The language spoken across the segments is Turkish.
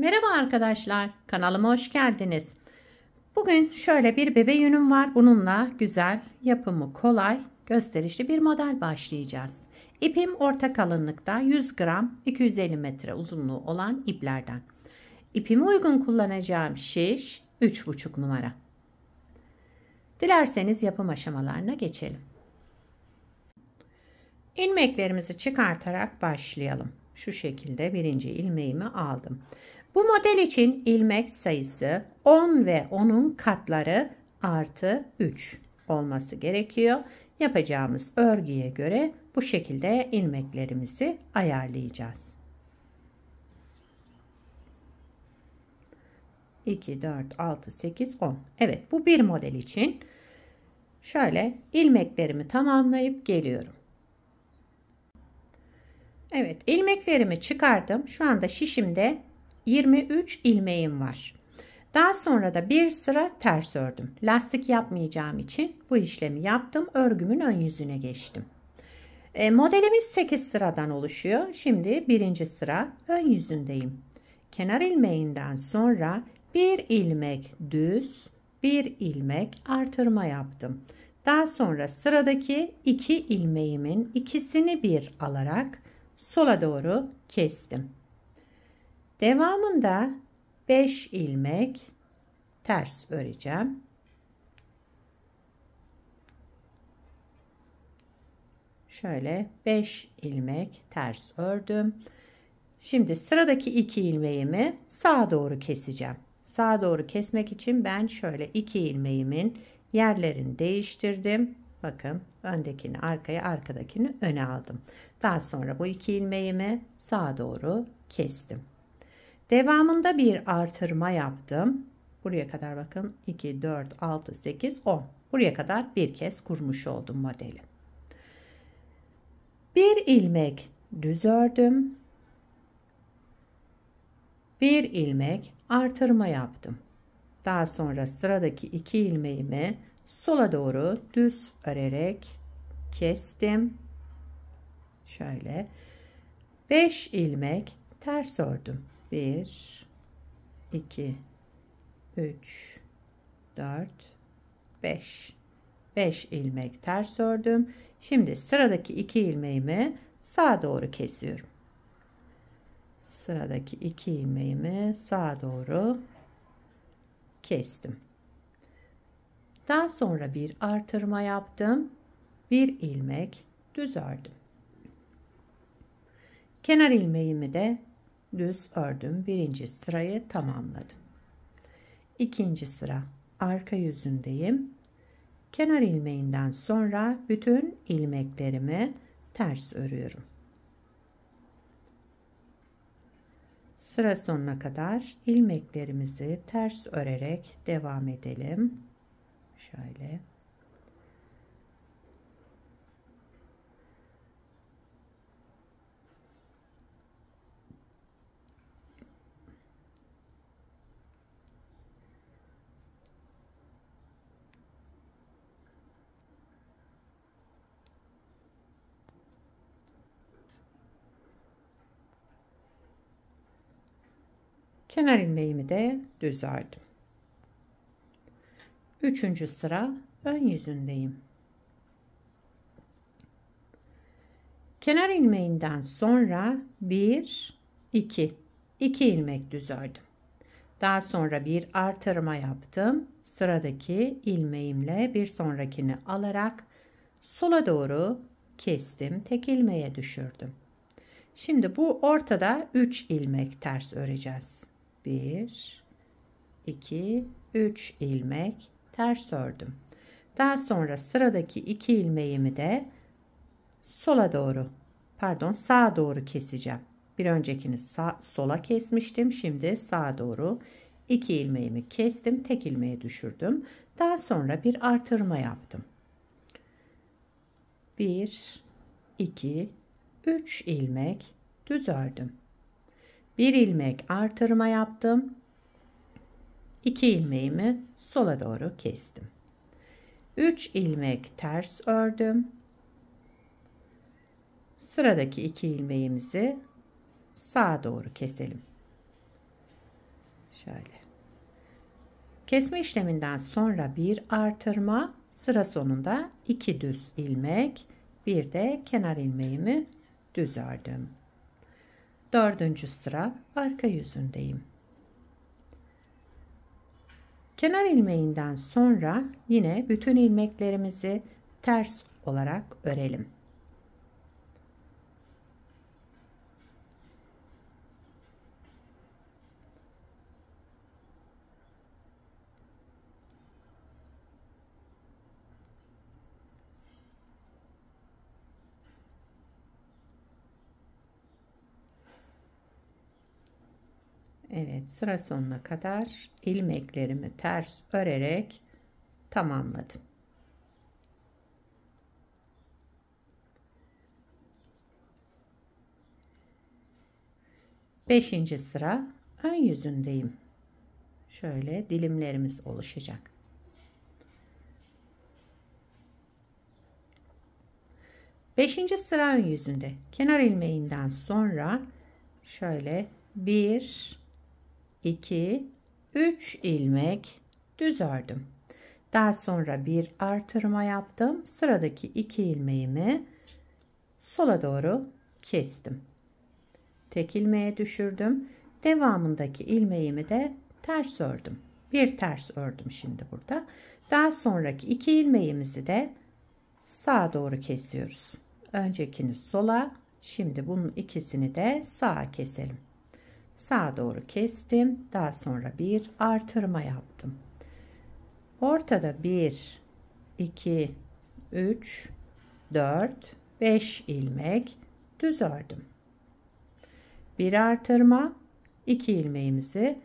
Merhaba arkadaşlar, kanalıma hoş geldiniz. Bugün şöyle bir bebe yünüm var. Bununla güzel, yapımı kolay, gösterişli bir model başlayacağız. İpim orta kalınlıkta 100 gram 250 metre uzunluğu olan iplerden. İpimi uygun kullanacağım şiş 3,5 numara. Dilerseniz yapım aşamalarına geçelim. İlmeklerimizi çıkartarak başlayalım. Şu şekilde birinci ilmeğimi aldım. Bu model için ilmek sayısı 10 ve onun katları artı 3 olması gerekiyor. Yapacağımız örgüye göre bu şekilde ilmeklerimizi ayarlayacağız. 2, 4, 6, 8, 10. Evet, bu bir model için. Şöyle ilmeklerimi tamamlayıp geliyorum. Evet, ilmeklerimi çıkardım. Şu anda şişimde 23 ilmeğim var. Daha sonra da bir sıra ters ördüm. Lastik yapmayacağım için bu işlemi yaptım. Örgümün ön yüzüne geçtim. Modelimiz 8 sıradan oluşuyor. Şimdi birinci sıra ön yüzündeyim. Kenar ilmeğinden sonra bir ilmek düz, bir ilmek artırma yaptım. Daha sonra sıradaki 2 ilmeğimin ikisini bir alarak sola doğru kestim. Devamında 5 ilmek ters öreceğim. Şöyle 5 ilmek ters ördüm. Şimdi sıradaki 2 ilmeğimi sağa doğru keseceğim. Sağa doğru kesmek için ben şöyle 2 ilmeğimin yerlerini değiştirdim. Bakın, öndekini arkaya, arkadakini öne aldım. Daha sonra bu 2 ilmeğimi sağa doğru kestim. Devamında bir artırma yaptım. Buraya kadar bakın 2, 4, 6, 8, 10. Buraya kadar bir kez kurmuş oldum modeli. Bir ilmek düz ördüm. Bir ilmek artırma yaptım. Daha sonra sıradaki 2 ilmeğimi sola doğru düz örerek kestim. Şöyle 5 ilmek ters ördüm. 1 2 3 4 5 5 ilmek ters ördüm. Şimdi sıradaki 2 ilmeğimi sağa doğru kesiyorum. Sıradaki 2 ilmeğimi sağa doğru kestim. Daha sonra bir artırma yaptım. Bir ilmek düz ördüm. Kenar ilmeğimi de düz ördüm. Birinci sırayı tamamladım. İkinci sıra arka yüzündeyim. Kenar ilmeğinden sonra bütün ilmeklerimi ters örüyorum. Sıra sonuna kadar ilmeklerimizi ters örerek devam edelim. Şöyle. Kenar ilmeğimi de düz ördüm. Üçüncü sıra ön yüzündeyim. Kenar ilmeğinden sonra 1 2 ilmek düz ördüm. Daha sonra bir artırma yaptım. Sıradaki ilmeğimle bir sonrakini alarak sola doğru kestim. Tek ilmeğe düşürdüm. Şimdi bu ortada 3 ilmek ters öreceğiz. 1 2 3 ilmek ters ördüm. Daha sonra sıradaki 2 ilmeğimi de sağa doğru keseceğim. Bir öncekini sola kesmiştim. Şimdi sağa doğru 2 ilmeğimi kestim. Tek ilmeğe düşürdüm. Daha sonra bir artırma yaptım. 1 2 3 ilmek düz ördüm. Bir ilmek artırma yaptım. 2 ilmeğimi sola doğru kestim. 3 ilmek ters ördüm. Sıradaki 2 ilmeğimizi sağa doğru keselim. Şöyle. Kesme işleminden sonra bir artırma, sıra sonunda 2 düz ilmek, bir de kenar ilmeğimi düz ördüm. 4. sıra arka yüzündeyim. Kenar ilmeğinden sonra yine bütün ilmeklerimizi ters olarak örelim. Evet, sıra sonuna kadar ilmeklerimi ters örerek tamamladım. Beşinci sıra ön yüzündeyim. Şöyle dilimlerimiz oluşacak. Beşinci sıra ön yüzünde kenar ilmeğinden sonra şöyle 1, 2, 3 ilmek düz ördüm. Daha sonra bir artırma yaptım. Sıradaki 2 ilmeğimi sola doğru kestim. Tek ilmeğe düşürdüm. Devamındaki ilmeğimi de ters ördüm. Bir ters ördüm şimdi burada. Daha sonraki 2 ilmeğimizi de sağa doğru kesiyoruz. Öncekini sola, şimdi bunun ikisini de sağa keselim. Sağa doğru kestim. Daha sonra bir artırma yaptım. Ortada 1, 2, 3, 4, 5 ilmek düz ördüm. Bir artırma, 2 ilmeğimizi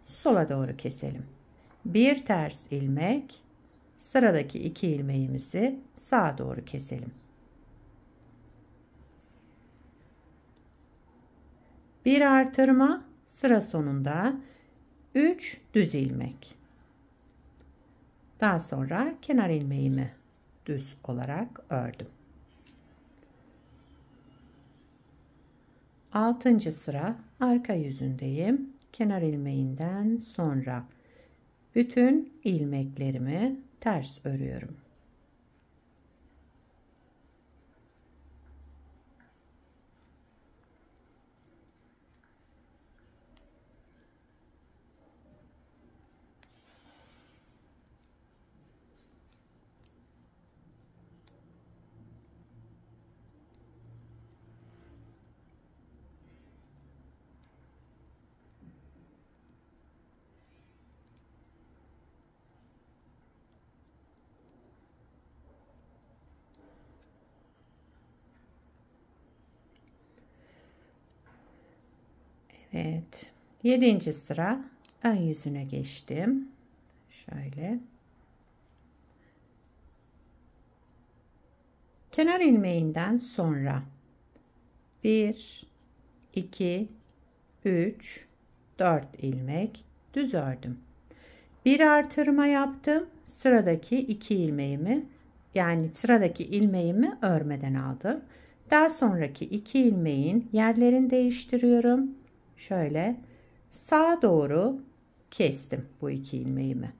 sola doğru keselim. Bir ters ilmek, sıradaki 2 ilmeğimizi sağa doğru keselim. Bir artırma, sıra sonunda 3 düz ilmek. Daha sonra kenar ilmeğimi düz olarak ördüm. 6. sıra arka yüzündeyim. Kenar ilmeğinden sonra bütün ilmeklerimi ters örüyorum. Evet. 7. sıra ön yüzüne geçtim. Şöyle. Kenar ilmeğinden sonra 1, 2, 3, 4 ilmek düz ördüm. Bir artırma yaptım. Sıradaki 2 ilmeğimi, yani sıradaki ilmeğimi örmeden aldım. Daha sonraki 2 ilmeğin yerlerini değiştiriyorum. Şöyle sağa doğru kestim bu 2 ilmeğimi.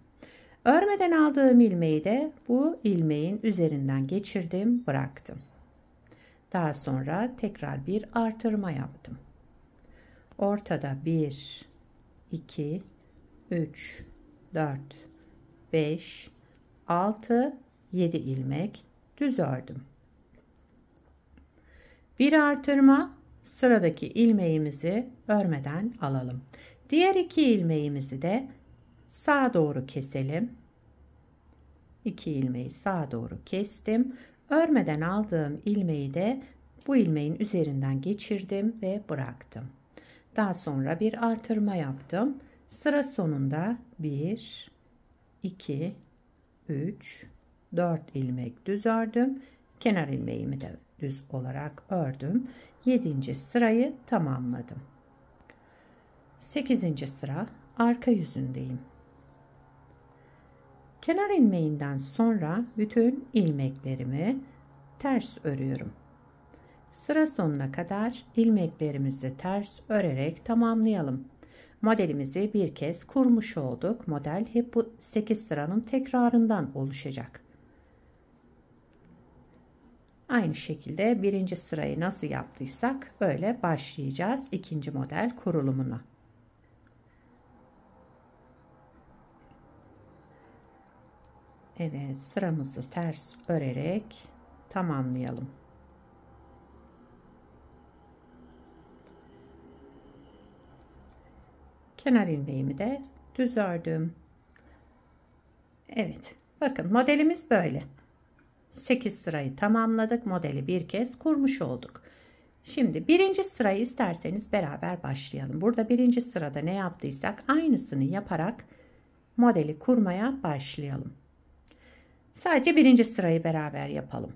Örmeden aldığım ilmeği de bu ilmeğin üzerinden geçirdim, bıraktım. Daha sonra tekrar bir artırma yaptım. Ortada 1, 2, 3, 4, 5, 6, 7 ilmek düz ördüm. Bir artırma, sıradaki ilmeğimizi örmeden alalım. Diğer 2 ilmeğimizi de sağa doğru keselim. 2 ilmeği sağa doğru kestim. Örmeden aldığım ilmeği de bu ilmeğin üzerinden geçirdim ve bıraktım. Daha sonra bir artırma yaptım. Sıra sonunda 1, 2, 3, 4 ilmek düz ördüm. Kenar ilmeğimi de düz olarak ördüm. 7. sırayı tamamladım. 8. sıra arka yüzündeyim. Kenar ilmeğinden sonra bütün ilmeklerimi ters örüyorum. Sıra sonuna kadar ilmeklerimizi ters örerek tamamlayalım. Modelimizi bir kez kurmuş olduk. Model hep bu 8 sıranın tekrarından oluşacak. Aynı şekilde birinci sırayı nasıl yaptıysak böyle başlayacağız ikinci model kurulumuna. Evet, sıramızı ters örerek tamamlayalım. Kenar ilmeğimi de düz ördüm. Evet, bakın modelimiz böyle. 8 sırayı tamamladık. Modeli bir kez kurmuş olduk. Şimdi birinci sırayı isterseniz beraber başlayalım. Burada birinci sırada ne yaptıysak aynısını yaparak modeli kurmaya başlayalım. Sadece birinci sırayı beraber yapalım.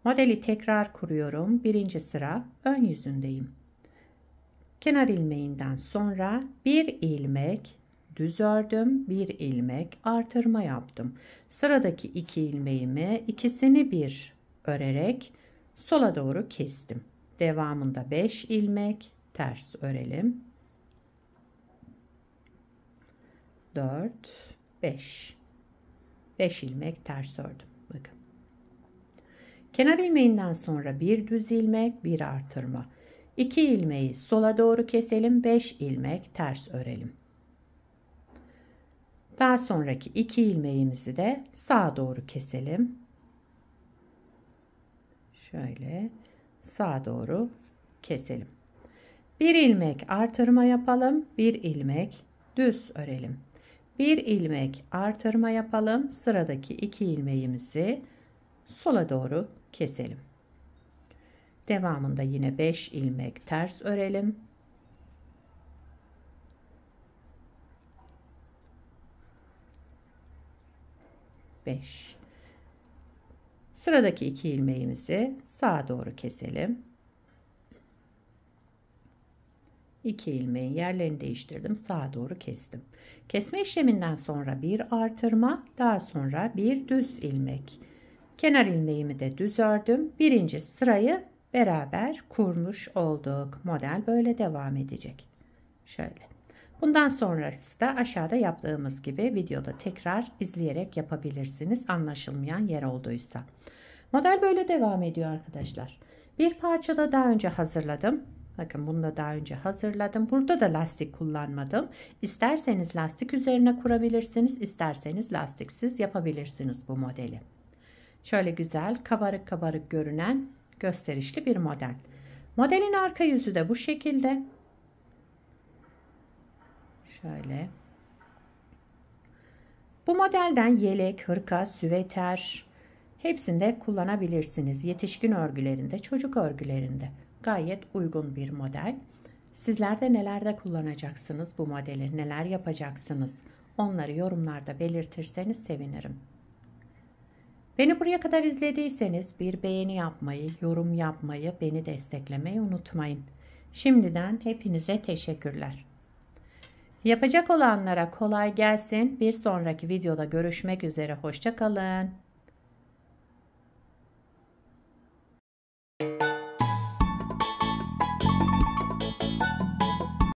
Modeli tekrar kuruyorum. Birinci sıra ön yüzündeyim. Kenar ilmeğinden sonra bir ilmek düz ördüm, bir ilmek artırma yaptım. Sıradaki iki ilmeğimi ikisini bir örerek sola doğru kestim. Devamında 5 ilmek ters örelim. 4 5 ilmek ters ördüm. Bakın. Kenar ilmeğinden sonra bir düz ilmek, bir artırma. 2 ilmeği sola doğru keselim, 5 ilmek ters örelim. Daha sonraki 2 ilmeğimizi de sağa doğru keselim. Şöyle sağa doğru keselim. Bir ilmek artırma yapalım, bir ilmek düz örelim. Bir ilmek artırma yapalım, sıradaki 2 ilmeğimizi sola doğru keselim. Devamında yine 5 ilmek ters örelim. Sıradaki 2 ilmeğimizi sağa doğru keselim. 2 ilmeğin yerlerini değiştirdim. Sağa doğru kestim. Kesme işleminden sonra bir artırma, daha sonra bir düz ilmek. Kenar ilmeğimi de düz ördüm. Birinci sırayı beraber kurmuş olduk. Model böyle devam edecek. Şöyle. Bundan sonrası da aşağıda yaptığımız gibi videoda tekrar izleyerek yapabilirsiniz. Anlaşılmayan yer olduysa. Model böyle devam ediyor arkadaşlar. Bir parçada daha önce hazırladım. Bakın bunu da daha önce hazırladım. Burada da lastik kullanmadım. İsterseniz lastik üzerine kurabilirsiniz. İsterseniz lastiksiz yapabilirsiniz bu modeli. Şöyle güzel kabarık kabarık görünen gösterişli bir model. Modelin arka yüzü de bu şekilde. Şöyle. Bu modelden yelek, hırka, süveter hepsinde kullanabilirsiniz. Yetişkin örgülerinde, çocuk örgülerinde gayet uygun bir model. Sizler de nelerde kullanacaksınız bu modeli, neler yapacaksınız? Onları yorumlarda belirtirseniz sevinirim. Beni buraya kadar izlediyseniz bir beğeni yapmayı, yorum yapmayı, beni desteklemeyi unutmayın. Şimdiden hepinize teşekkürler. Yapacak olanlara kolay gelsin. Bir sonraki videoda görüşmek üzere. Hoşça kalın.